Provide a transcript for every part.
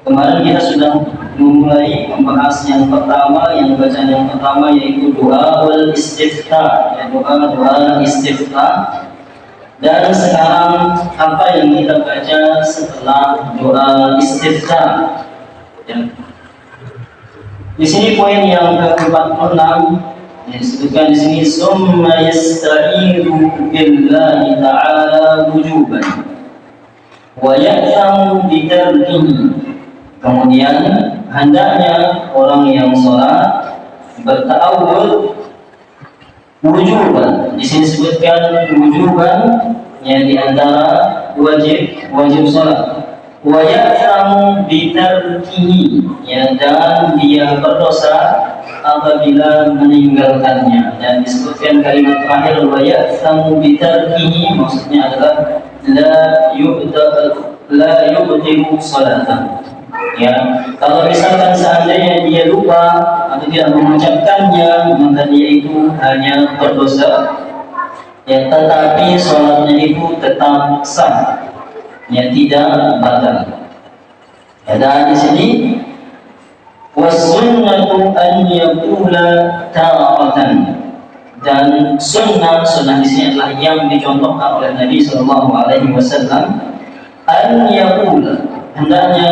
Kemarin kita sudah memulai membahas yang pertama, yang bacaan yang pertama yaitu doa wal istifta, ya, doa istifta. Dan sekarang apa yang kita baca setelah doa istifta? Ya. Di sini poin yang ke-46 yang disebutkan di sini, summa yasta'idu billahi ta'ala wujuban wa ya'thamu bitarkihi. Kemudian hendaknya orang yang sholat berta'awud wujuban. Di sini disebutkan wujuban yang diantara wajib sholat. Wa ya'thamu bitarkihi, ya, dan dia berdosa apabila meninggalkannya. Dan disebutkan kalimat terakhir wa ya'thamu bitarkihi, maksudnya adalah la yubtilu salatan. Ya, kalau misalkan seandainya dia lupa atau tidak mengucapkannya, maka dia itu hanya berdosa, ya, tetapi sholatnya itu tetap sah, ya, tidak batal. Ya, dan di sini wasunnatu an yaqula taratan, dan sunnah di sini adalah yang dicontohkan oleh Nabi Shallallahu Alaihi Wasallam, an yaqula, hendaknya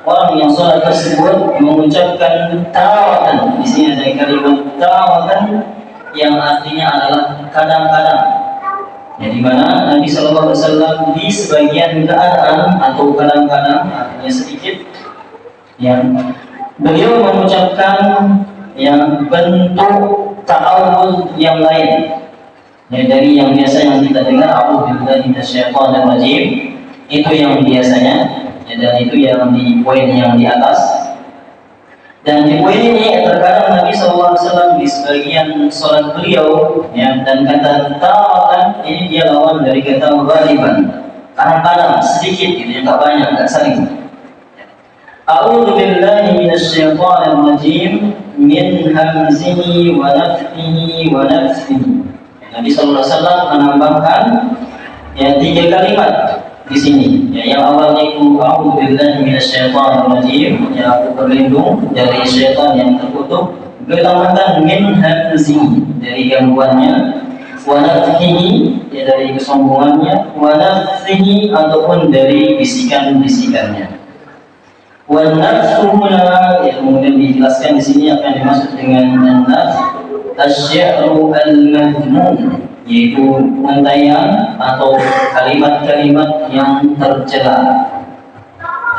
orang yang sholat tersebut mengucapkan tawatan. Di sini ada kalimat tawatan yang artinya adalah kadang-kadang. Ya, di mana Nabi Shallallahu Alaihi Wasallam di sebagian keadaan atau kadang-kadang, artinya sedikit, yang beliau mengucapkan yang bentuk ta'awudz yang lain, ya, dari yang biasa yang kita dengar, a'udzubillahi minasyaitonir rajim, itu yang biasanya. Ya, dan itu yang di poin yang di atas. Dan di poin ini terkadang Nabi SAW di sebagian sholat beliau, ya, dan kata ta'atan ini dia lawan dari kata ghaliban, kadang-kadang sedikit gitu, ya, tak banyak, tak sering. A'udzubillahi minasyaitonir rajim min hamzihi wa nafthihi wa nafthihi. Nabi SAW menambahkan, ya, 3 kalimat di sini, ya, yang awalnya itu a'udzubillahi minasyaitonir rajim, ya, aku berlindung dari syaitan yang terkutuk. Ditambahkan min hamzihi, dari gangguannya, wa nafthihi, ya, dari kesombongannya, wa nafthihi, ataupun dari bisikan-bisikannya. Wa nafsuhuna, ya, kemudian dijelaskan di sini apa yang dimaksud dengan nafs, asy-syi'ru al-madhmum, yaitu untayan atau kalimat-kalimat yang tercela.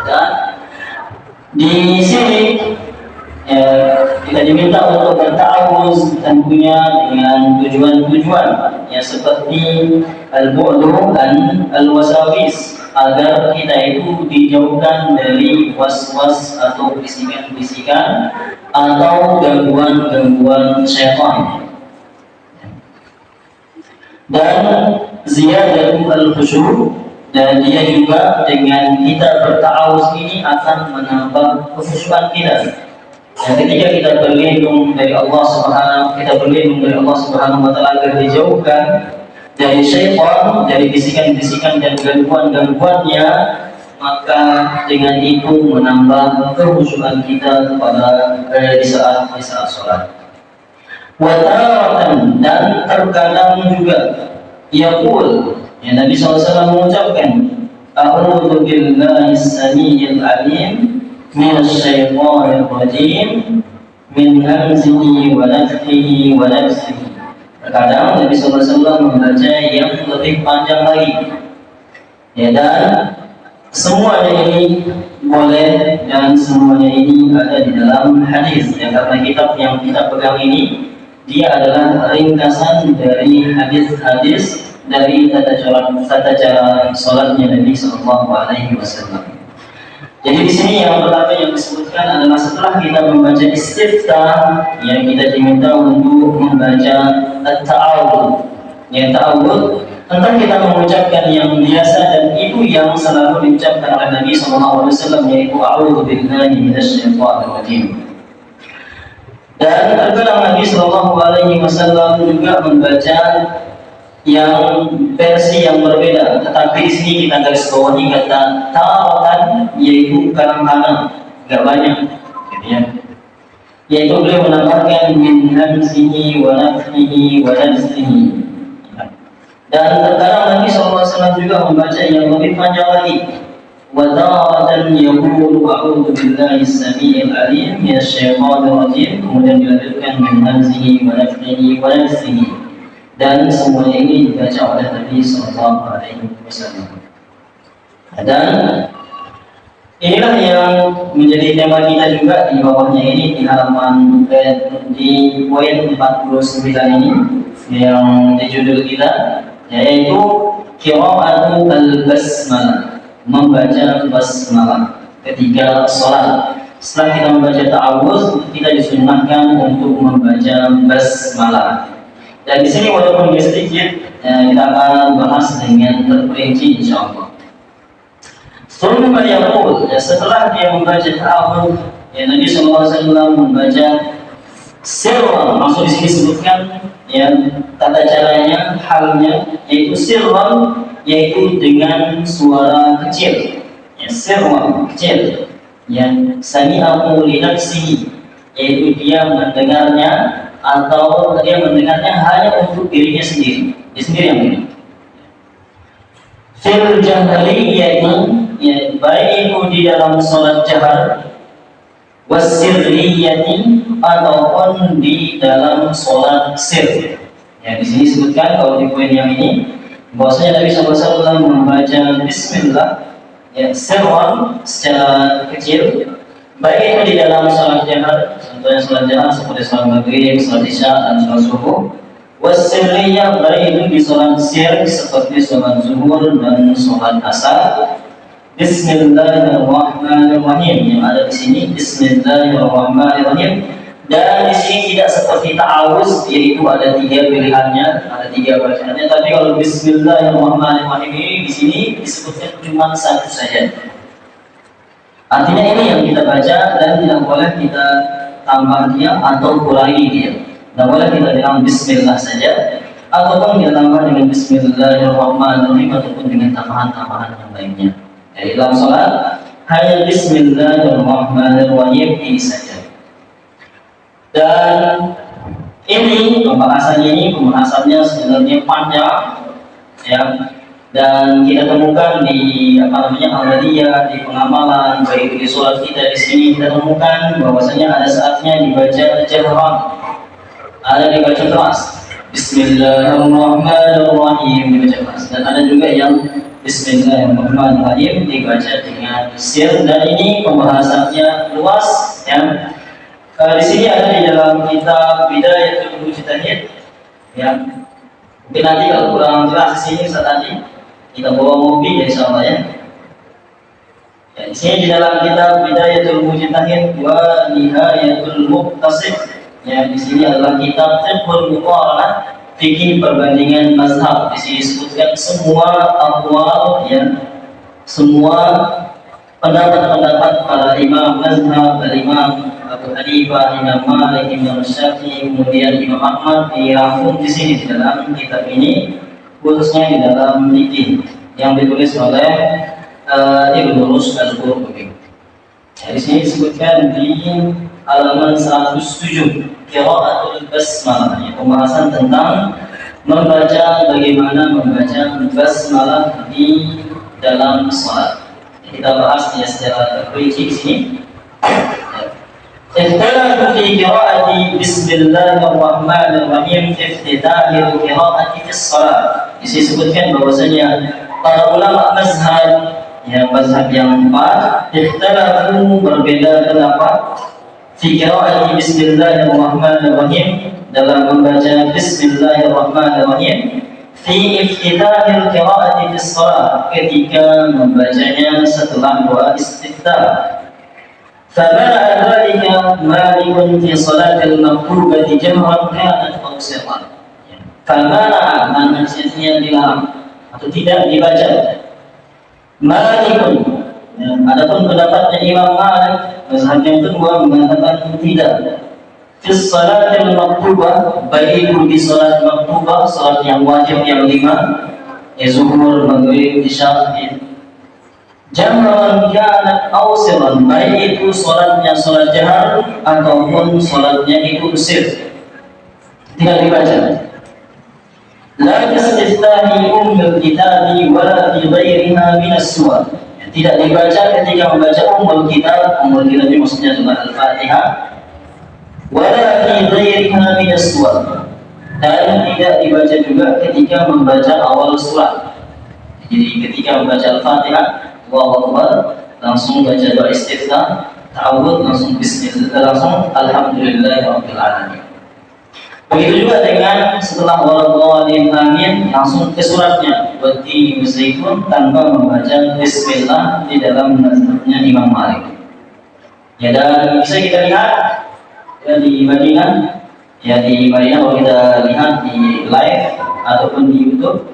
Dan di sini, ya, kita diminta untuk berta'awuz tentunya dengan tujuan-tujuan, ya, seperti al-bu'du dan al-wasawis, agar kita itu dijauhkan dari was-was atau bisikan-bisikan atau gangguan-gangguan syaitan. Dan ziyadatul al-khusyuk, dan dia juga dengan kita berta'awuz ini akan menambah kekhusyukan kita. Dan ketika kita berlindung dari Allah Subhanahu wa Ta'ala agar dijauhkan dari syaitan, dari bisikan-bisikan dan gangguan-gangguannya, maka dengan itu menambah kekhusyukan kita kepada di saat sholat. Wataratan, dan terkadang juga yaqul, ya, Nabi SAW mengucapkan a'udzu billahi as-sami'il 'alim minasyaitonir rajim min hamzihi wa nafthihi wa nafsihi. Terkadang Nabi SAW membaca yang lebih panjang lagi, ya, dan semuanya ini boleh dan semuanya ini ada di dalam hadis, ya, karena kitab yang kita pegang ini dia adalah ringkasan dari hadis-hadis dari tata cara sholatnya Nabi Sallallahu Alaihi Wasallam. Jadi di sini yang pertama yang disebutkan adalah setelah kita membaca istiftah, yang kita diminta untuk membaca at-ta'awud. Yang ta'awud tentang kita mengucapkan yang biasa dan itu yang selalu diucapkan oleh Nabi Sallallahu Alaihi Wasallam, yaitu a'udzubillahi minasyaitonir rajim. Dan terkadang Nabi Sallallahu Alaihi Wasallam juga membaca yang versi yang berbeda, tetapi di sini kita garis bawahi kata taratan, yaitu kadang-kadang, nggak banyak, gitu ya. Yaitu beliau menambahkan min hamzihi wa nafthihi wa nafsihi. Dan terkadang Nabi SAW juga membaca yang lebih panjang lagi. Wa taratan yaqulu a'udzu billahi as-sami'il 'alim minasyaitonir rajim. Kemudian dilanjutkan min hamzihi wa nafthihi wa nafsihi. Dan semuanya ini dibaca oleh Nabi Sallallahu Alaihi Wasallam. Dan inilah yang menjadi tema kita juga di bawahnya ini, di halaman di poin 49 ini yang di judul kita, yaitu qira'atul basmalah, membaca basmalah ketika sholat. Setelah kita membaca ta'awuz, kita disunnahkan untuk membaca basmalah. Dan di sini walaupun sedikit, kita akan bahas dengan terperinci insyaallah. Setelah dia membaca ta'awudz, Nabi SAW membaca sirran. Maksud di sini disebutkan tata caranya, halnya, yaitu sirran, yaitu dengan suara kecil. Sirran kecil. Sami'ahu li nafsihi, yaitu dia mendengarnya atau dia mendengarnya hanya untuk dirinya sendiri, dia sendiri yang mendengar. Fil jahriyati, baik itu di dalam sholat jahar, wasirriyati, ataupun di dalam sholat sir. Di sini disebutkan kalau di poin yang ini, bahwasanya Nabi SAW membaca Bismillah, sirran secara kecil, baik itu di dalam sholat jahar, contohnya sholat jahar seperti sholat maghrib, sholat isya, dan sholat subuh. Wasirriyah, baik itu di sholat sir seperti sholat zuhur dan sholat asar. Bismillahirrahmanirrahim, yang ada di sini Bismillahirrahmanirrahim. Dan di sini tidak seperti ta'awuz, yaitu ada 3 pilihannya, ada 3 bacaannya. Tapi kalau Bismillahirrahmanirrahim ini di sini disebutkan cuma satu saja. Artinya ini yang kita baca dan tidak boleh kita tambah dia atau kurangi dia. Tidak boleh kita bilang Bismillah saja, ataupun kita tambah dengan Bismillahirrahmanirrahim, ataupun dengan tambahan-tambahan yang lainnya. Jadi dalam sholat hanya Bismillahirrahmanirrahim ini saja. Dan ini pembahasannya sebenarnya panjang, dan kita temukan di Al-Hadiyah, di pengamalan, baik di sholat kita di sini kita temukan bahwasanya ada saatnya dibaca jahran, ada dibaca keras, Bismillahirrahmanirrahim dibaca keras, dan ada juga yang Bismillahirrahmanirrahim dibaca dengan sir. Dan ini pembahasannya luas, di sini ada di dalam kitab Bidayatul Mujtahid, mungkin nanti kalau kurang jelas di sini saat nanti kita bawa mobil insyaallah di sini di dalam kitab Bidayatul Mujtahid wa Nihayatul Muqtasid, di sini adalah kitab Fiqhul Muqaranah, fikih perbandingan mazhab. Di sini disebutkan semua aqwal, semua pendapat para imam mazhab, Imam Abu Hanifah, Imam Malik, Imam Syafi'i, kemudian Imam Ahmad, dirangkum di sini di dalam kitab ini, khususnya di dalam fikih yang ditulis oleh Ibnu Rushd Al-Qurtubi. Di sini disebutkan di halaman 107, qira'atul basmalah, pembahasan tentang bagaimana membaca basmalah di dalam salat. Kita bahas secara terperinci di sini. Ikhtalafu fi qira'ati Bismillahirrahmanirrahim fi iftitahil qira'ati fi shalah. Disebutkan bahwasanya para ulama mazhab yang 4 ikhtalafu, berbeda pendapat, fi qira'ati Bismillahirrahmanirrahim, dalam membaca Bismillahirrahmanirrahim, fi iftitahil qira'ati fi shalah, ketika membacanya setelah doa istiftah. فمنع ذلك مالك في صلاة المكتوبة جهرا كانت أو سرا. فمنع, maksudnya dilarang atau tidak dibaca. Malikun, adapun pendapatnya Imam Malik, mazhab yang kedua, mengatakan tidak. fi salatil maktubah, baik itu di salat maktubah, salat yang wajib yang 5, ya zuhur, maghrib, isya, jahran kanat aw sirran, baik itu salatnya salat jahar ataupun salatnya itu sir, tidak dibaca. La yastaftahi ummul kitabi wala fi ghairiha min as-suwar, tidak dibaca ketika membaca ummul kitab. Ummul kitab ini maksudnya surah Al-Fatihah. Wala fi ghairiha min as-suwar, dan tidak dibaca juga ketika membaca awal surat. Jadi ketika membaca Al-Fatihah, Allahu Akbar, langsung baca doa istiftah, ta'awudz, langsung bismillah, langsung alhamdulillahirabbil alamin. Begitu juga dengan setelah waladhdallin amin, langsung ke suratnya wati zaitun tanpa membaca bismillah di dalam mazhabnya Imam Malik. Ya, dan bisa kita lihat ya, di Madinah, kalau kita lihat di live ataupun di YouTube,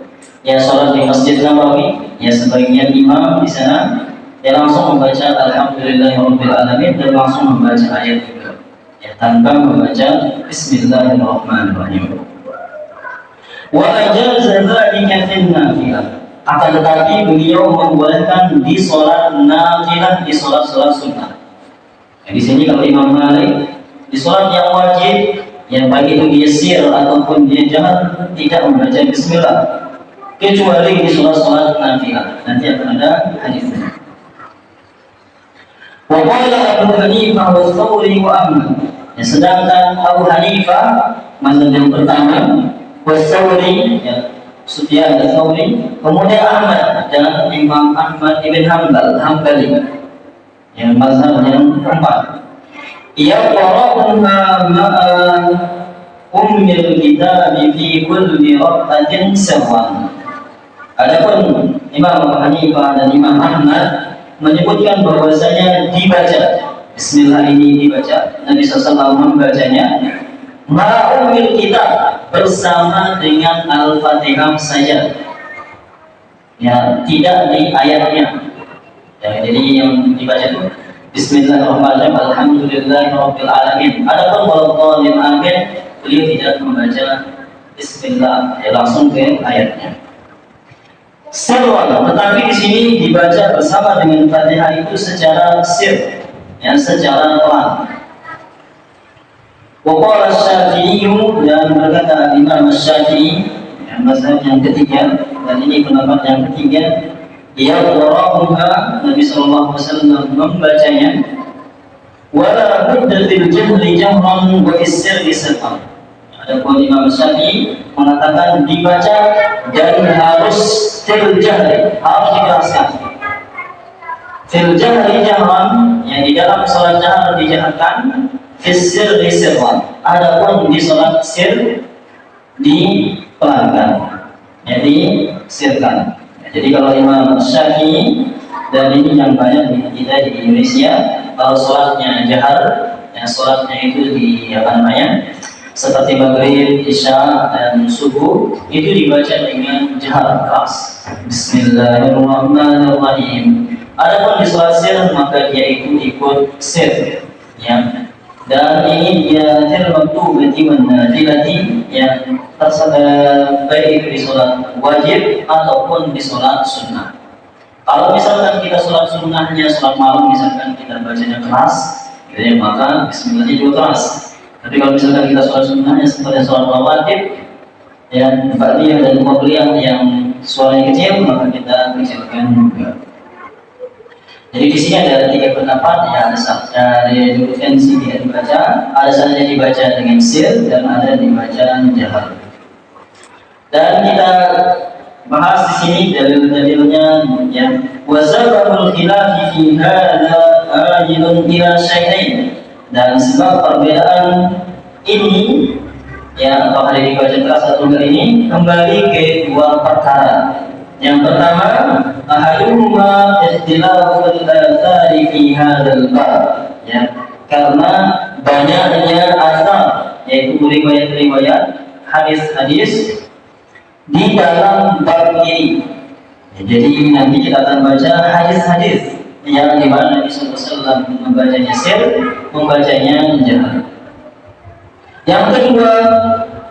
ya sholat di Masjid Nabawi, ya sebagian imam di sana ya langsung membaca alhamdulillahirabbil alamin dan langsung membaca ayat juga, ya tanpa membaca bismillahirrahmanirrahim. Wa ajaza dzalika fil nafilah, akan tetapi beliau membolehkan di sholat nafilah, di sholat sunnah. Ya, di sini kalau Imam Malik di sholat yang wajib, yang baik itu dia sir ataupun dia jahar, tidak membaca bismillah, kecuali di sholat nafilah. Nanti akan ada hadisnya. Wa qala Abu Hanifah wa Tsawri wa Ahmad, ya, sedangkan Abu Hanifah mazhab yang pertama, wa Tsawri, ya Sufyan Ats-Tsauri, kemudian Ahmad dan Imam Ahmad ibn Hanbali, yang mazhab yang keempat, ia qara'uha ma'a ummil kitab fi kulli rak'atin sirran. Adapun Imam Abu Hanifah dan Imam Ahmad menyebutkan bahwasanya dibaca bismillah ini dibaca, Nabi SAW membacanya ma'a ummil kitab, bersama dengan Al-Fatihah saja, ya tidak di ayatnya. Ya, jadi yang dibaca itu bismillahirrahmanirrahim, alhamdulillahirabbil alamin. Adapun waladhdallin amin, beliau tidak membaca bismillah, ya langsung ke ayatnya. Sirran, tetapi di sini dibaca bersama dengan Fatihah itu secara sir, ya secara pelan. Wa qala Asy-Syafi'i, dan berkata Imam Asy-Syafi'i, yang mazhab yang ketiga, dan ini pendapat yang ketiga, ia qara'uha, Nabi sallallahu alaihi wasallam membacanya, wala budda fil jahri jahran wa fis sirri sirran. Adapun Imam Syafi'i mengatakan dibaca dan harus fil jahri, harus dikeraskan. Fil jahri jahran, yang di dalam salat jahar dijaharkan, fis sirri sirran. Adapun di salat sir dipelankan, jadi sirkan. Jadi kalau Imam Syafi'i, dan ini yang banyak di kita di Indonesia, kalau sholatnya jahar, ya sholatnya itu di seperti maghrib, isya, dan subuh, itu dibaca dengan jahar keras, bismillahirrahmanirrahim. Adapun di sholat sir, maka dia itu ikut sir, ya. Dan ini dia waktu dilati yang tersedia, baik di sholat wajib ataupun di sholat sunnah. Kalau misalkan kita sholat sunnahnya, sholat malam misalkan kita bacanya keras, gitu ya, maka bismillahnya juga keras. Tapi kalau misalkan kita sholat sunnahnya seperti sholat rawatib, ya ba'diyah dan qabliyah yang suaranya kecil, maka kita kecilkan juga. Jadi di sini ada 3 pendapat, ya ada disebutkan di sini tidak dibaca, ada saja dibaca dengan sir, dan ada dibaca jahar. Dan kita bahas di sini dalil-dalilnya, ya. Wa sababul khilafi fi hadza ajilun ila syai'ain, dan sebab perbedaan ini, ya apakah dibaca keras atau enggak, ini kembali ke 2 perkara. Yang pertama, ahaduhuma ikhtilaful athari fi hadzal bab, ya, karena banyaknya asar, yaitu riwayat-riwayat, hadis-hadis di dalam bab ini. Ya, jadi nanti kita akan baca hadis-hadis yang di mana Nabi sallallahu alaihi wasallam membacanya sir, membacanya jahar. Yang kedua,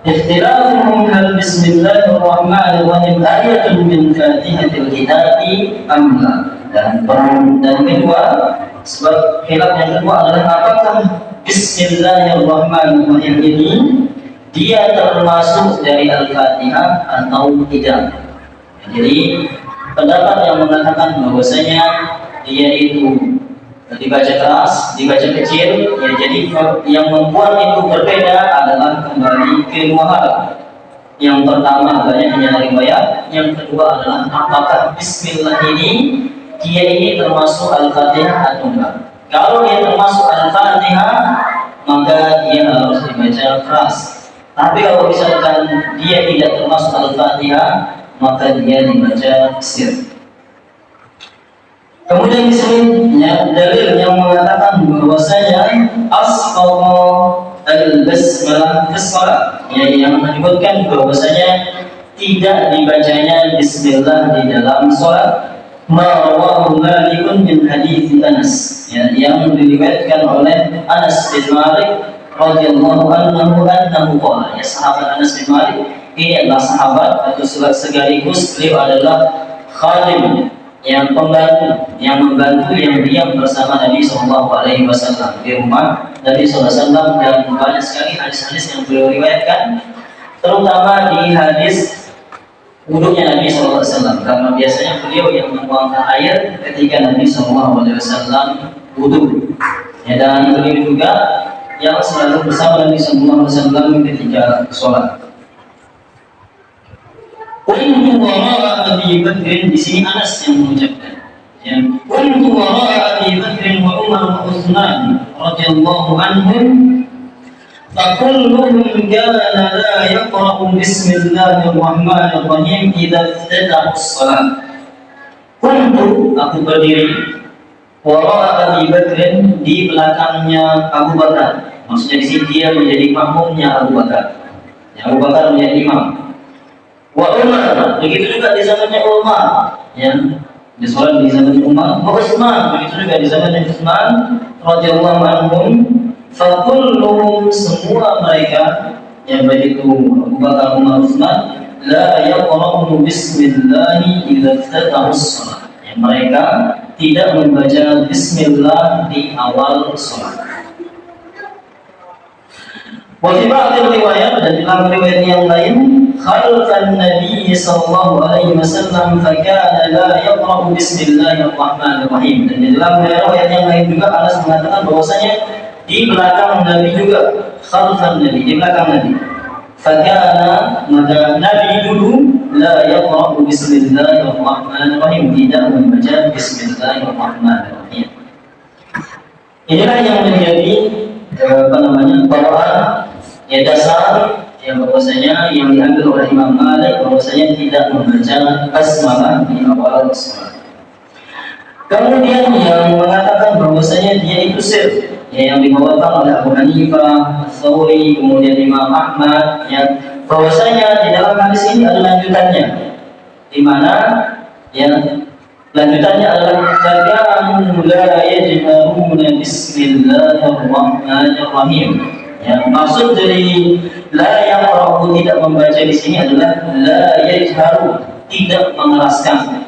ikhtilafuhum hal bismillahirrahmanirrahim ayatun min fatihatil kitabi amla. Dan kedua, sebab khilaf yang kedua adalah apakah bismillahirrahmanirrahim ini dia termasuk dari Al-Fatihah atau tidak. Jadi pendapat yang mengatakan bahwasanya dia itu dibaca keras, dibaca kecil, ya jadi yang membuat itu berbeda adalah kembali ke dua hal. Yang pertama banyak riwayat, yang kedua adalah apakah Bismillah ini dia ini termasuk Al-Fatihah atau enggak. Kalau dia termasuk Al-Fatihah maka dia harus dibaca keras. Tapi kalau misalkan dia tidak termasuk Al-Fatihah maka dia dibaca sir. Kemudian di sini ya, dalil yang mengatakan bahwasanya asqata al-basmalah as-salat, yang menyebutkan bahwasanya tidak dibacanya bismillah di dalam salat. Rawahu Malikun min hadits Anas, ya, yang diriwayatkan oleh Anas bin Malik radhiyallahu anhu qala, ya, sahabat Anas bin Malik ini adalah sahabat atau sekaligus beliau adalah khadim, yang pembantu, yang membantu, yang diam bersama Nabi Shallallahu Alaihi Wasallam di rumah Nabi Shallallahu Alaihi Wasallam. Dan banyak sekali hadis-hadis yang beliau riwayatkan, terutama di hadis wudhunya Nabi Shallallahu Alaihi Wasallam, karena biasanya beliau yang membuangkan air ketika Nabi Shallallahu Alaihi Wasallam wudhu. Ya, dan beliau juga yang selalu bersama Nabi Shallallahu Alaihi Wasallam ketika sholat. Kuntu wara'a Abi Bakr, di sini Anas yang mengucapkan. Ya, kuntu wara'a Abi Bakr wa Umar wa Utsman radhiyallahu anhum, fakulluhum kana la yaqra'u bismillahirrahmanirrahim idza iftataha as-salat. Kuntu, aku berdiri, wara'a Abi Bakr, di belakangnya Abu Bakar. Maksudnya di sini dia menjadi makmumnya Abu Bakar. Ya, Abu Bakar menjadi imam. Wa Umar, begitu juga di zamannya Umar, yang di sholat di zamannya Umar. Wa Utsman, begitu juga di zamannya Utsman radhiyallahu anhum. Fakulluhum, semua mereka, yang baik itu Abu Bakar, Umar, Utsman, la yaqra'u bismillahi idza iftataha as-shalah. Yang mereka tidak membaca bismillah di awal sholat. Wa fi ba'd riwayat, dan dalam riwayat yang lain, khalfan Nabi sallallahu alaihi wasallam fakana la yaqra'u bismillahirrahmanirrahim. Dan di dalam riwayat yang lain juga Anas mengatakan bahwasanya di belakang Nabi juga, khalfan Nabi, di belakang Nabi, fakana, maka Nabi dulu la yaqra'u bismillahirrahmanirrahim, tidak membaca bismillahirrahmanirrahim. Inilah yang menjadi bawaan, ya, dasar yang bahwasanya yang diambil oleh Imam Malik, bahwasanya tidak membaca basmalah di awal sholat. Kemudian yang mengatakan bahwasanya dia itu sir, ya, yang dibawakan oleh Abu Hanifah, Ats-Tsauri, kemudian Imam Ahmad, ya, bahwasanya di dalam hadis ini ada lanjutannya, di mana, ya, lanjutannya adalah fakanu la yajharuna bismillahirrahmanirrahim. Ya, maksud dari la yaqra'u, tidak membaca di sini adalah la yajharu, tidak mengeraskan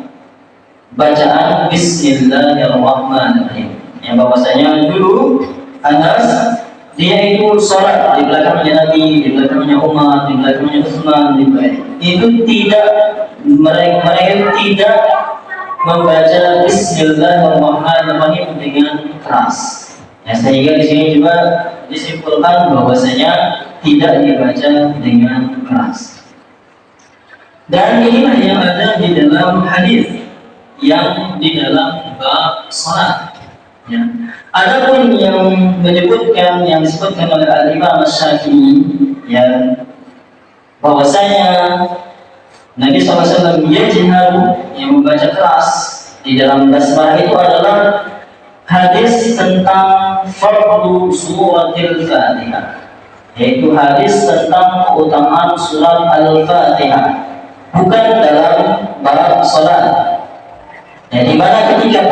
bacaan bismillahirrahmanirrahim. Yang bahwasanya dulu Anas dia itu sholat di belakangnya Nabi, di belakangnya Umar, di belakangnya Utsman, itu tidak, mereka tidak membaca bismillahirrahmanirrahim dengan keras. Ya, sehingga di sini juga disimpulkan bahwasanya tidak dibaca dengan keras. Dan inilah yang ada di dalam hadis yang di dalam bab salat. Ya. Adapun yang menyebutkan, yang disebutkan oleh Al-Imam Asy-Syafi'i, ya, bahwasanya Nabi SAW yajharu, yang membaca keras di dalam basmalah, itu adalah hadis tentang fardu suratil Fatihah, yaitu hadis tentang keutamaan surat Al-Fatihah, bukan dalam bab salat. Ya, di mana ketika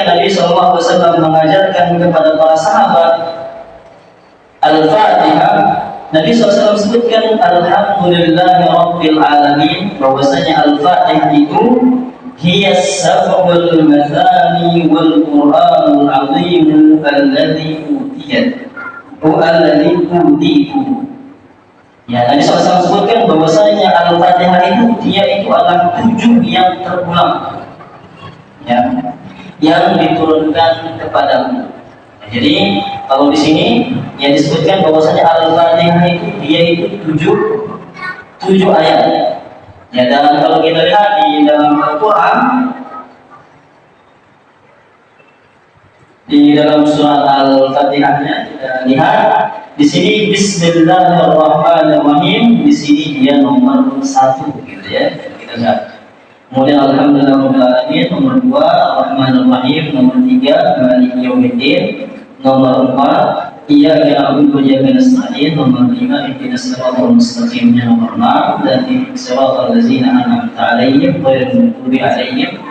Nabi SAW mengajarkan kepada para sahabat Al-Fatihah, Nabi SAW sebutkan Alhamdulillahi Rabbil Alamin, bahwasanya Al-Fatihah itu hiya sab'ul mathani wal Qur'anul azim alladhi utiyat alladhi utitu. Ya, Nabi SAW sebutkan bahwasanya Al-Fatihah itu dia itu adalah 7 yang terulang, ya, yang diturunkan kepadamu. Jadi kalau di sini yang disebutkan bahwasanya Al-Fatihah itu dia itu 7 ayat. Ya, dan kalau kita lihat di dalam Al-Qur'an, di dalam surat Al-Fatihahnya kita lihat di sini Bismillahirrahmanirrahim, di sini dia nomor 1 gitu ya. Kita lihat. Kemudian Alhamdulillahirabbil alamin nomor 2, Ar-Rahmanir-Rahim nomor 3, Maliki Yaumiddin nomor 4, Iyyaka na'budu wa iyyaka nasta'in nomor 5, Ihdinas siratal mustaqim nomor 6, dan siratal ladzina an'amta 'alaihim ghairil maghdubi 'alaihim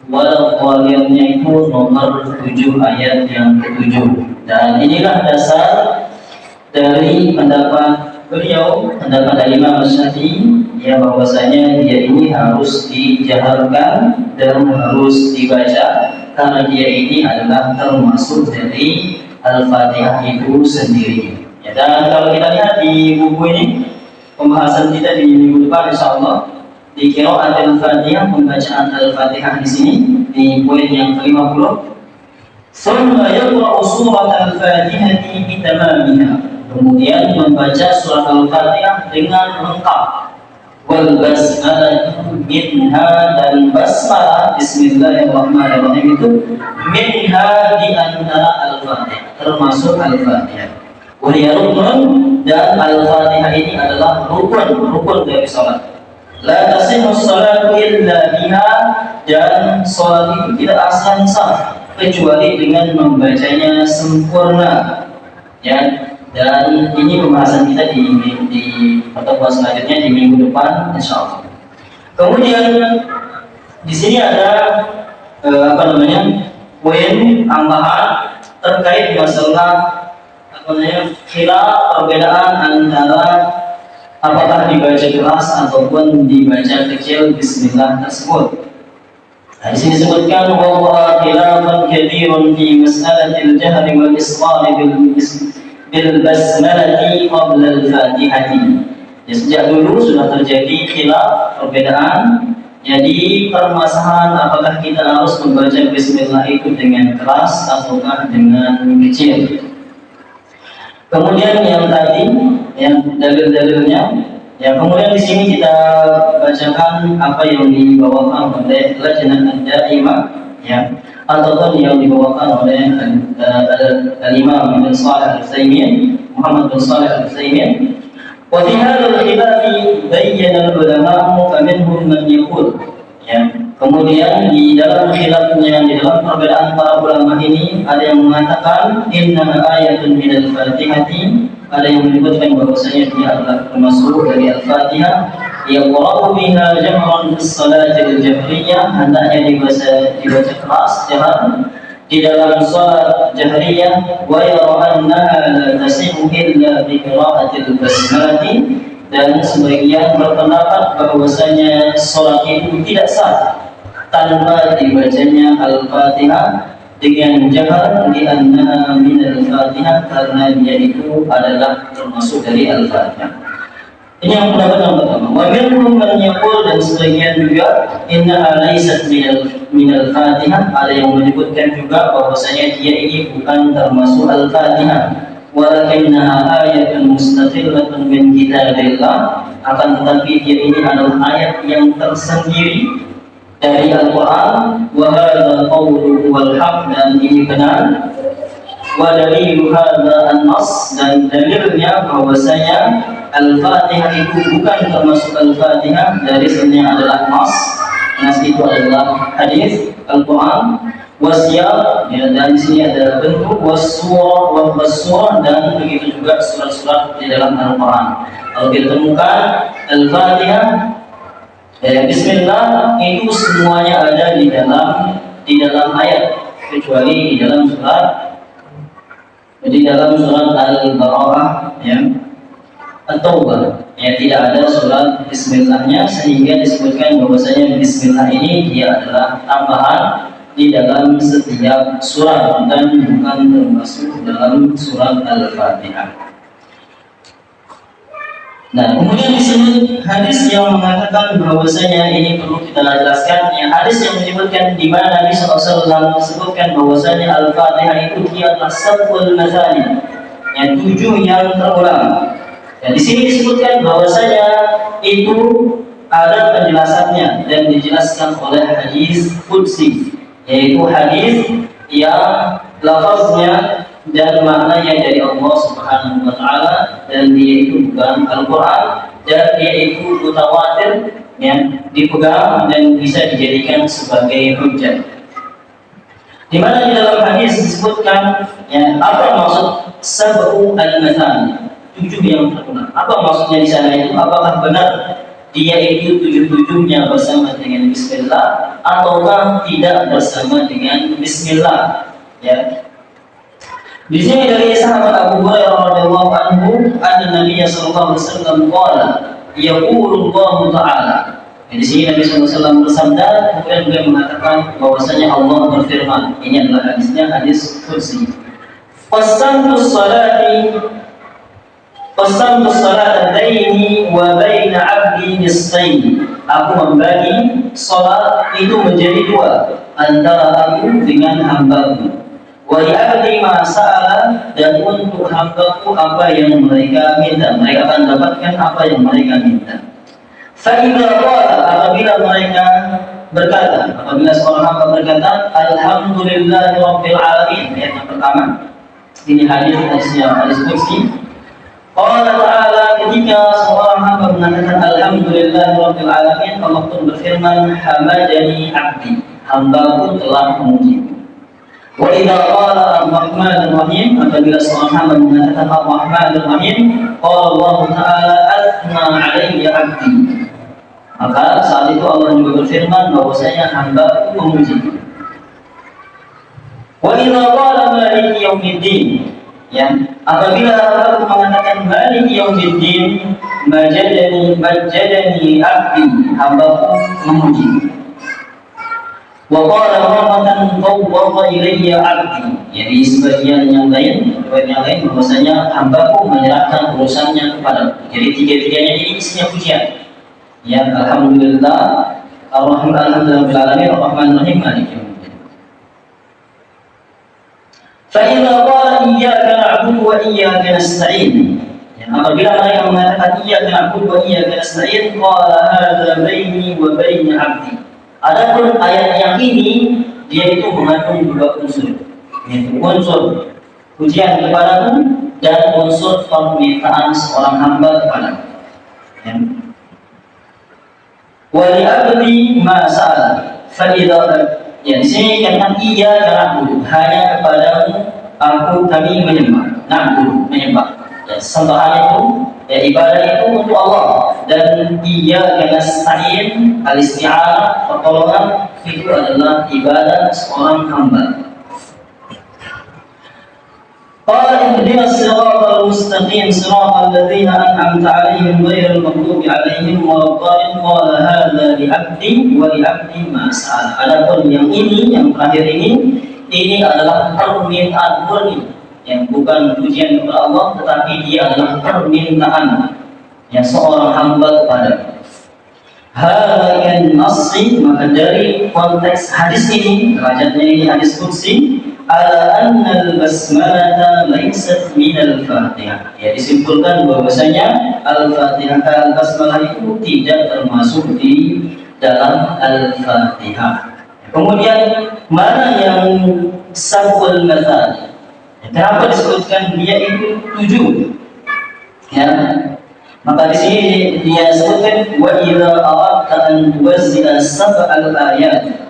waladhdallin itu nomor 7 ayat yang ke-7. Dan inilah dasar dari pendapat beliau, pendapat Imam Syafi'i, ya, bahwasanya dia ini harus dijaharkan dan harus dibaca karena dia ini adalah termasuk dari Al-Fatihah itu sendiri. Ya, dan kalau kita lihat di buku ini, pembahasan kita di minggu depan insyaallah di qiraat Al-Fatihah, pembacaan Al-Fatihah di sini di poin yang ke-50. Thumma yaqra'u surat Al-Fatihah bi tamamiha. Kemudian membaca surat Al-Fatihah dengan lengkap. Wal basmalah minha, dan basmalah Bismillahirrahmanirrahim itu minha di antara Al-Fatihah, termasuk Al-Fatihah. Wahya rukun, dan Al-Fatihah ini adalah rukun dari salat. La tasihhu sholatu illa biha, dan salat itu tidak akan sah kecuali dengan membacanya sempurna. Ya, dan ini pembahasan kita di pertemuan selanjutnya di minggu depan insyaallah. Kemudian di sini ada poin tambahan terkait masalah khilaf, perbedaan antara apakah dibaca keras ataupun dibaca kecil Bismillah tersebut. Nah, di sini disebutkan bahwa khilafun katsirun fi mas'alatil jahri wal israr bil basmalati qabla al-Fatihati. Ya, sejak dulu sudah terjadi khilaf, perbedaan. Jadi permasalahan apakah kita harus membaca Bismillah itu dengan keras ataukah dengan kecil. Kemudian yang tadi, yang dalil-dalilnya, ya, kemudian di sini kita bacakan apa yang dibawakan oleh Lajnah Daimah, ya, ataupun yang dibawakan oleh Al-Imam bin Shalih Al-Utsaimin, Muhammad bin Shalih Al-Utsaimin. Wa fi hadzal khilaf bayyana al-ulama faminhum man yaqul, ya, kemudian di dalam khilafnya, di dalam perbedaan para ulama ini, ada yang mengatakan inna ayatun minal fatihati, ada yang menyebutkan bahwasanya dia adalah termasuk dari Al-Fatihah, yaqra'u biha jam'an bis salati al-jahriyah, hendaknya dibaca keras jahar di dalam salat jahriyah, wa yara annaha la tasihhu illa bi qira'atil basmalati, dan sebagian berpendapat bahwasanya salat itu tidak sah tanpa dibacanya Al-Fatihah dengan jahar, di anna min Al-Fatihah, karena dia itu adalah termasuk dari Al-Fatihah. Ini yang pendapat yang pertama. Wa minhum man yaqul, dan sebagian juga inna laysat min Al-Fatihah, ada yang menyebutkan juga bahwasanya dia ini bukan termasuk Al-Fatihah, walakinnaha ayatun mustaqillatun min kitabillah, akan tetapi dia ini adalah ayat yang tersendiri dari Al-Quran. Wa hadza qawluhu wal haq, dan ini benar. Wa dalilu hadza an-nass, dan dalilnya bahwasanya Al-Fatihah itu bukan termasuk Al-Fatihah dari sininya adalah nas. Nas itu adalah hadis Al-Quran. Wasyar, ya, dan di sini ada bentuk wassurah, dan begitu juga surat-surat di dalam Al-Quran. Kalau kita temukan Al-Fatihah, Bismillah itu semuanya ada di dalam ayat, kecuali di dalam surat Jadi dalam surat Al-Baqarah ya, At-Taubah ya, tidak ada surat Bismillahnya, sehingga disebutkan bahwasanya Bismillah ini dia adalah tambahan di dalam setiap surat dan bukan termasuk dalam surat Al-Fatihah. Nah, kemudian di sini hadis yang mengatakan bahwasanya ini perlu kita jelaskan, ya, hadis yang menyebutkan di mana Nabi SAW menyebutkan bahwasanya Al-Fatihah itu dia adalah sabul mazani, yang 7 yang terulang. Dan di sini disebutkan bahwasanya itu ada penjelasannya dan dijelaskan oleh hadis qudsi, yaitu hadis yang lafaznya dan maknanya dari Allah Subhanahu wa taala, dan dia itu bukan Al-Qur'an, dan dia itu mutawatir yang dipegang dan bisa dijadikan sebagai hujjah. Di mana di dalam hadis disebutkan ya, apa maksud sab'u al-mathani, 7 yang terulang. Apa maksudnya di sana itu? Apakah benar dia itu 7-7-nya bersama dengan Bismillah, ataukah tidak bersama dengan Bismillah? Ya. Di sini dari sahabat Abu Hurairah radhiyallahu anhu, anna Nabi sallallahu alaihi wasallam qala, yaqulu Allah ta'ala. Di sini Nabi sallallahu alaihi wasallam bersabda, kemudian beliau mengatakan bahwasanya Allah berfirman. Ini adalah hadisnya, hadis qudsi. Qasamtus salata baini wa baina 'abdi nisfain. Aku membagi salat itu menjadi 2 antara aku dengan hambaku. Wa ya'ti ma sa'ala, dan untuk hambaku apa yang mereka minta, mereka akan dapatkan apa yang mereka minta. Fa idza qala, apabila mereka berkata, apabila seorang hamba berkata alhamdulillahirabbil alamin, ayat yang pertama ini hadis qudsi. Allah Ta'ala, ketika seorang hamba mengatakan alhamdulillahirabbil alamin, Allah pun berfirman hamadani 'abdi, hambaku telah memuji. Wa idza qala ar-rahmanir rahim, apabila seorang hamba mengatakan ar-rahmanir rahim, qala Allah Ta'ala athna 'alayya 'abdi, maka saat itu Allah juga berfirman bahwasanya hambaku memuji. Wa idza qala maliki yaumiddin, ya, apabila aku mengatakan maliki yaumiddin, majadani 'abdi, hambaku memuji. Wa qala rahmatan tawwadha ilayya 'abdi, jadi sebagian yang lain bahwasanya hambaku menyerahkan urusannya kepadaku. Jadi tiga-tiganya ini isinya pujian. Ya, alhamdulillah, alhamdulillahirabbil alamin, arrahmanir rahim, maliki yaumiddin. Fa idza qala iyyaka na'budu wa iyyaka nasta'in, apabila mereka mengatakan iyyaka na'budu wa iyyaka nasta'in, qala hadza baini wa baina 'abdi. Adapun ayat yang ini dia itu mengandung 2 unsur, yaitu unsur pujian kepadaku dan unsur permintaan seorang hamba kepadaku. Ya. Wa li 'abdi ma sa'ala, fa idza, ya, di sini kata iyyaka na'budu, hanya kepadamu kami menyembah. Na'budu, menyembah. Ya, sembahan itu, ya, ibadah itu untuk Allah, dan iyyaka nasta'in, al-isti'anah, pertolongan itu adalah ibadah seorang hamba. Qala ihdinas siratal mustaqim siratal ladzina an'amta 'alaihim ghairil maghdubi 'alaihim waladdallin, qala hadza li 'abdi wa li 'abdi ma sa'al. Adapun yang ini, yang terakhir ini adalah permintaan murni, yang bukan pujian kepada Allah, tetapi dia adalah permintaan yang seorang hamba kepada. Halakan nasi, maka dari konteks hadis ini, derajatnya ini hadis qudsi, ala anna al-basmalata laysat min al-fatihah, ya, disimpulkan bahwasanya al-fatihah, al-basmalah itu tidak termasuk di dalam al-fatihah. Kemudian mana yang sabul mathani, kenapa disebutkan dia itu 7? Ya, maka di sini dia sebutkan wa idza aradta an tuwazzila sab'al ayat.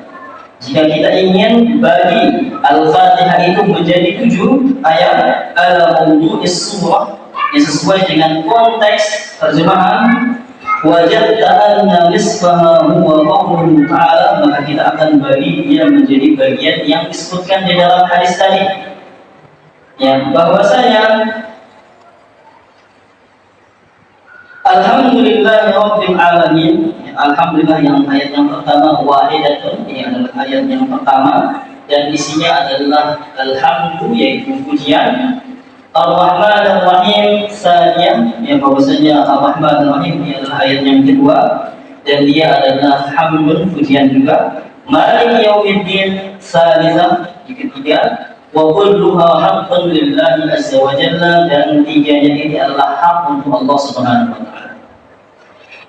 Jika kita ingin bagi Al-Fatihah itu menjadi 7 ayat ala mawdu'is surah, yang sesuai dengan konteks terjemahan, wajadta anna nisfaha huwa qawluhu ta'ala, maka kita akan bagi dia menjadi bagian yang disebutkan di dalam hadis tadi. Ya, bahwasanya Alhamdulillah Rabbil Alamin. Alhamdulillah yang ayat yang pertama wahidatun, ini adalah ayat yang pertama dan isinya adalah alhamdu yaitu pujian. Ar-Rahman Ar-Rahim saniyah, yang bahwasanya Ar-Rahman Ar-Rahim ini adalah ayat yang kedua dan dia adalah hamdun pujian juga. Malik Yaumiddin salisah, yang ketiga. Wa kulluha haqqun lillahi azza wa jalla, dan tiganya ini adalah hak untuk Allah Subhanahu wa taala.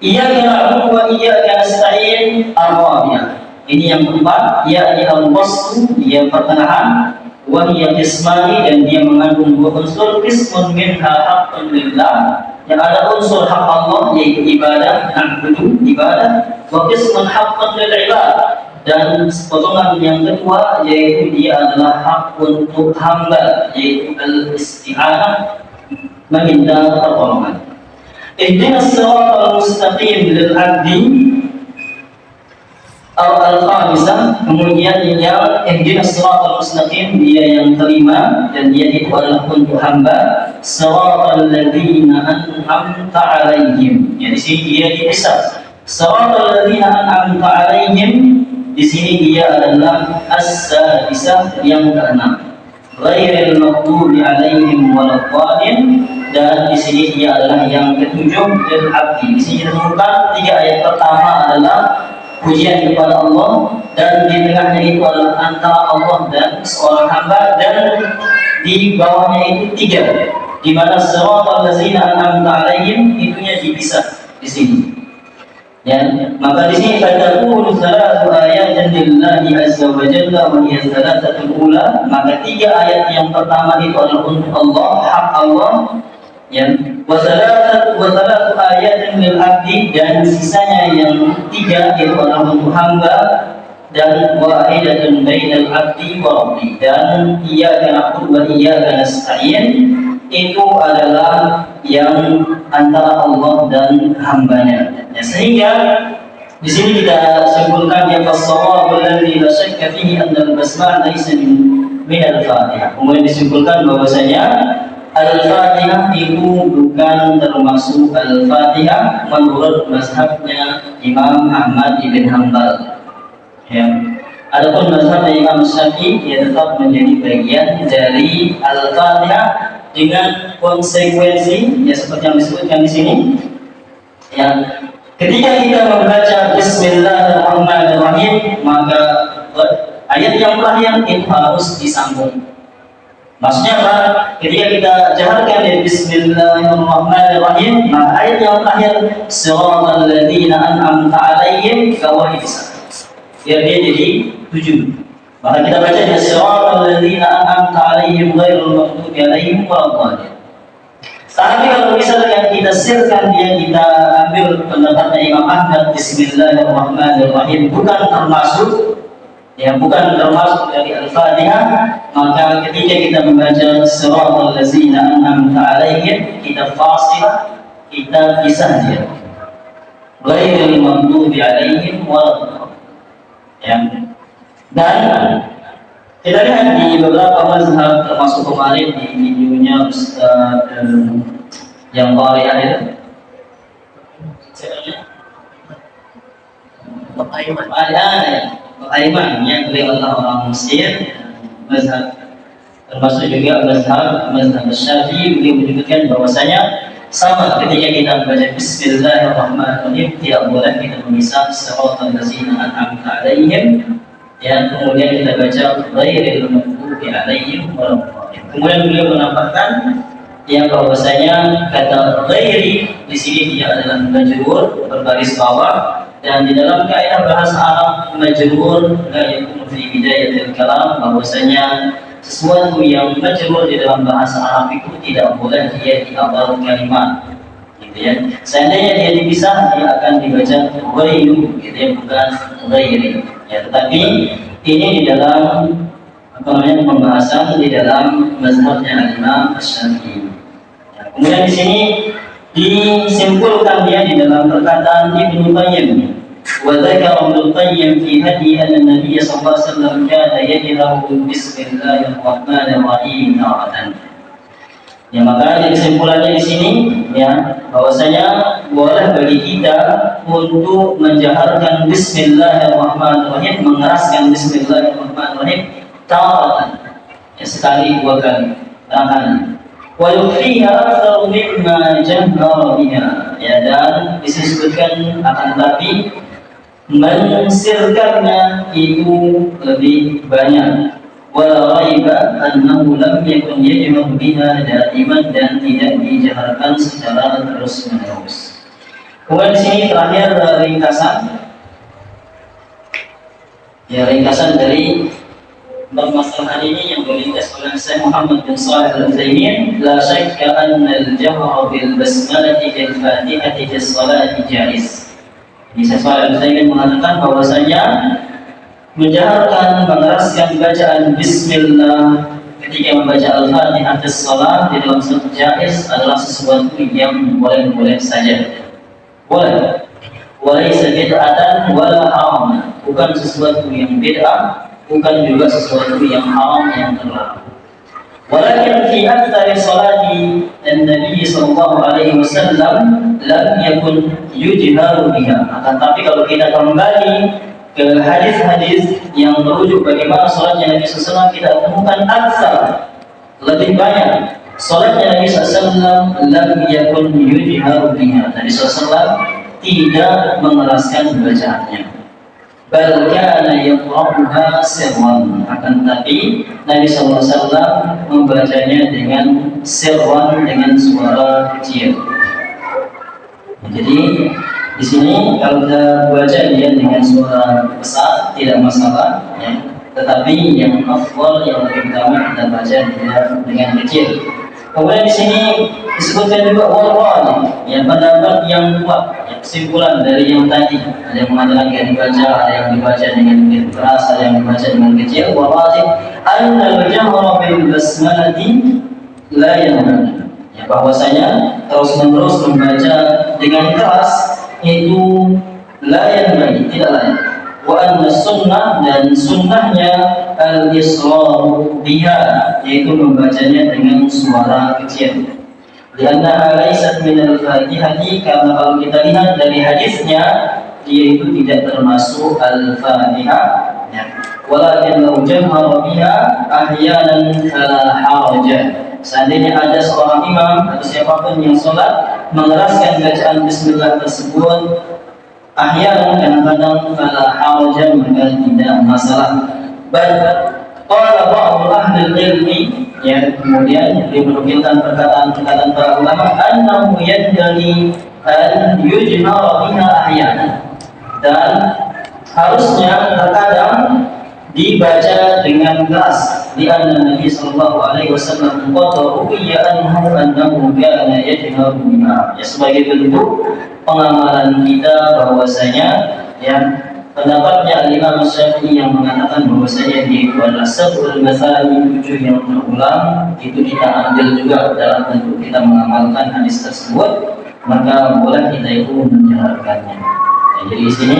Iyyaka na'budu wa iyyaka nasta'in ar-rabi'ah. Ini yang keempat, yakni al-waslu, dia pertengahan, wa hiya qismani, dan dia mengandung dua unsur. Qismun minha haqqun lillah, yang ada unsur hak Allah yaitu ibadah, na'budu ibadah, wa qismun haqqun lil ibad, dan potongan yang kedua yaitu dia adalah hak untuk hamba yaitu al-isti'anah, meminta pertolongan. Ihdinas siratal mustaqim lil 'abdi al-khamisah, kemudian yang ihdinas siratal mustaqim dia yang kelima dan dia itu adalah untuk hamba, siratal ladzina an'amta 'alaihim. Ya, di sini dia dipisah. Siratal ladzina an'amta 'alaihim, di sini dia adalah as-sadisah yang keenam. Ghairil maghdubi 'alaihim waladdallin, dan di sini dia adalah yang ketujuh lil 'abdi. Di sini ditemukan tiga ayat pertama adalah pujian kepada Allah, dan di tengahnya itu adalah antara Allah dan seorang hamba, dan di bawahnya itu tiga, di mana siratal ladzina an'amta 'alaihim itunya dipisah di sini. Ya, maka di sini fatakunu salatu ayatin lillahi azza wa jalla wa hiya salatatul ula, maka tiga ayat yang pertama itu adalah untuk Allah, hak Allah. Ya, wa salatu ayatin lil abdi, dan sisanya yang tiga itu adalah untuk hamba, dan wahidatun bainal abdi wa rabbi, dan iyyaka na'budu wa iyyaka nasta'in itu adalah yang antara Allah dan hambanya. Ya, sehingga di sini kita simpulkan ya fasawwabul ladzi la syakka fihi anna al-basmalah laysa min al-Fatihah. Kemudian disimpulkan bahwasanya Al-Fatihah itu bukan termasuk Al-Fatihah menurut mazhabnya Imam Ahmad ibn Hanbal. Ya. Adapun mazhabnya Imam Syafi'i dia tetap menjadi bagian dari Al-Fatihah dengan konsekuensi ya seperti yang disebutkan di sini. Ya. Ketika kita membaca Bismillahirrahmanirrahim, maka ayat yang terakhir itu harus disambung. Maksudnya apa? Ketika kita jaharkan dari Bismillahirrahmanirrahim, maka ayat yang terakhir siratal ladzina an'amta 'alaihim kawai bisa. Biar dia jadi 7. Maka kita baca siratal ladzina an'amta 'alaihim ghairil maghdubi 'alaihim waladdallin. Tapi kalau misalnya kita sirkan dia, kita ambil pendapatnya Imam Ahmad, Bismillahirrahmanirrahim bukan termasuk dari Al-Fatihah, maka ketika kita membaca siratal ladzina an'amta 'alaihim, kita fasilah, kita pisah dia. Ghairil maghdubi 'alaihim waladdallin. Ya. Dan kita lihat di beberapa mazhab, termasuk kemarin di videonya Ustaz yang Qari'ah itu, Pak Aiman yang beliau adalah orang Mesir, mazhab termasuk juga mazhab Syafi'i. Beliau menyebutkan bahwasanya sama ketika kita membaca Bismillahirrahmanirrahim tidak boleh kita memisah siratal ladzina an'amta 'alaihim, ya, kemudian kita baca ghairil maghdubi 'alaihim waladdallin. Kemudian beliau menambahkan yang bahwasanya kata ghairi di sini dia adalah majrur berbaris bawah, dan di dalam kaidah bahasa Arab majrur la yakunu fi bidayatil kalam, bahwasanya sesuatu yang majrur di dalam bahasa Arab itu tidak boleh dia di awal kalimat, gitu ya. Seandainya dia dipisah, dia akan dibaca ghairu, gitu ya, bukan ghairi. Ya, tetapi ini di dalam pembahasan di dalam mazhabnya Imam Syafi'i. Ya, kemudian di sini disimpulkan dia di dalam perkataan Ibnu Qayyim. وذكر ابن القيم في هدي أن النبي صلى الله عليه وسلم كان يجهر بسم الله الرحمن الرحيم تارة. Ya, maka jadi kesimpulannya di sini ya bahwasanya boleh bagi kita untuk menjaharkan Bismillahirrahmanirrahim, mengeraskan Bismillahirrahmanirrahim tawatan ya, sekali dua kali tangan. Wa yukfiha aktsaru mimma jahara biha ya, dan disebutkan akan tapi mensirkannya itu lebih banyak. Wala raiba annahu lam yakun yajhar biha daiman, dan tidak dijaharkan secara terus-menerus. Kemudian di sini terakhir ringkasan. Ya, ringkasan dari permasalahan ini yang diringkas oleh Syekh Muhammad bin Shalih Al-Utsaimin, la syakka anna al-jahra bil basmalati fil Fatihati fi sholati jaiz. Ini Syekh Shalih Al-Utsaimin mengatakan bahwasanya menjaharkan, mengeraskan bacaan Bismillah ketika membaca Al-Fatihah di salat di dalam sholat jaiz adalah sesuatu yang boleh-boleh saja. Boleh. Walaysa bid'atan wala haram. Bukan sesuatu yang bid'ah, bukan juga sesuatu yang haram, yang terlarang. Walakin fi aktsari salati an-nabi sallallahu alaihi wasallam lam yakun yujharu biha. Akan tapi kalau kita kembali ke hadis-hadis yang merujuk bagaimana salatnya Nabi SAW, kita temukan aksar, lebih banyak salatnya Nabi SAW lam yakun yujharu biha. Nabi SAW tidak mengeraskan bacaannya. Bal kana yaqra'uha sirran. Akan tetapi Nabi SAW membacanya dengan sirran, dengan suara kecil. Jadi di sini kalau kita baca dia dengan suara besar tidak masalah ya. Tetapi yang afdal, yang lebih utama kita baca dia dengan kecil. Kemudian di sini disebutkan juga wal ya, pendapat yang kuat, ya, kesimpulan dari yang tadi. Ada yang mengatakan tidak dibaca, ada yang dibaca dengan keras, ada yang dibaca dengan kecil. Wal-wajib anna al-jahra bil basmalati la yanbaghi. Ya, bahwasanya terus-menerus membaca dengan keras itu layan bagi, tidak layak. Wa anna sunnah, dan sunnahnya al-israr biha, yaitu membacanya dengan suara kecil. Lianna laysat min al-fatihati, karena kalau kita lihat dari hadisnya dia itu tidak termasuk al-fatihah ya. Walakin law jahara biha ahyanan fala haraja. Seandainya ada seorang imam atau siapapun yang sholat mengeraskan bacaan Bismillah tersebut ahyanan, kadang-kadang fala haraja, maka tidak masalah. Qala ba'd ahli ilmi ya, kemudian menukilkan perkataan para ulama, annahu yadli an yujhara biha ahyanan, dan harusnya terkadang dibaca dengan keras. Di anna Nabi sallallahu alaihi wasallam qala ruwiya annahu kana yajharu biha. Ya, sebagai bentuk pengamalan kita bahwasanya ya pendapatnya Imam Syafi'i yang mengatakan bahwasanya dia itu adalah sab'ul masani, 7 yang berulang, itu kita ambil juga dalam bentuk kita mengamalkan hadis tersebut, maka boleh kita itu menjaharkannya. Jadi di sini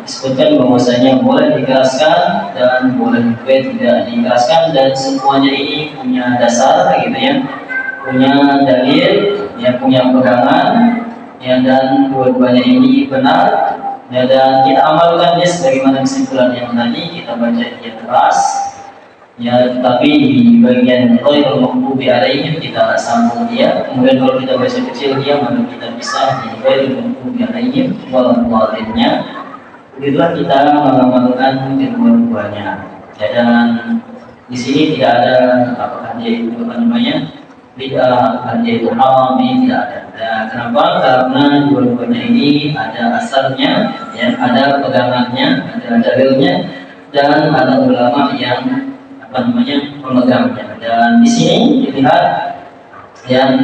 disebutkan bahwasanya boleh dikeraskan dan boleh juga tidak dikeraskan, dan semuanya ini punya dasar gitu ya, punya dalil ya, punya pegangan ya, dan dua-duanya ini benar ya, dan kita amalkan ya sebagaimana kesimpulan yang tadi, kita baca dia keras ya, tetapi di bagian ghairul maghdubi alaihim kita sambung dia. Kemudian kalau kita baca kecil dia, maka kita pisah di ghairul maghdubi alaihim wal dhallinnya. Begitulah kita mengamalkan kedua-duanya ya, dan di sini tidak ada apakah dia itu bid'ah, dia itu haram, ini tidak ada. Nah, kenapa? Karena dua-duanya ini ada asarnya ya, ada pegangannya, ada dalilnya, dan ada ulama yang pemegangnya. Dan di sini dilihat yang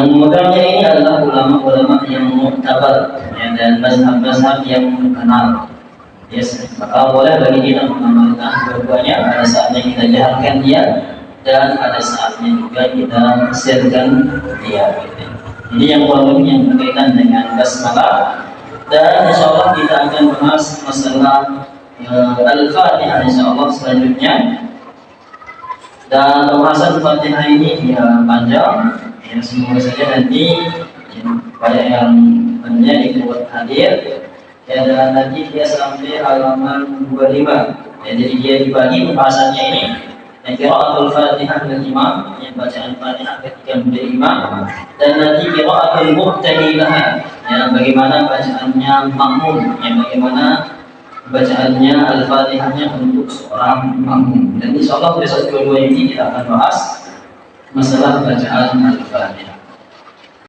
memegangnya ini adalah ulama-ulama yang mu'tabar ya, dan mazhab-mazhab yang terkenal. Yes, maka boleh bagi kita mengamalkan dua-duanya. Ada saatnya kita jaharkan dia, dan ada saatnya juga kita sirkan dia. Jadi yang kurang lebih yang berkaitan dengan basmalah Dan insya Allah kita akan bahas masalah Al-Fatihah insya Allah selanjutnya. Dan pembahasan Fatihah ini ya panjang, ya semoga saja nanti ya, banyak yang banyak ikut hadir. Ya, dan nanti dia sampai halaman 25. Ya, jadi dia dibagi pembahasannya ini. Qiraatul Fatihah lil imam, yang bacaan Fatihah ketika menjadi imam, dan nanti qiraatul muqtadi laha, ya bagaimana bacaannya makmum, ya bagaimana bacaannya Al-Fatihahnya untuk seorang makmum. Dan insyaallah besok dua-dua ini kita akan bahas masalah bacaan Al-Fatihah.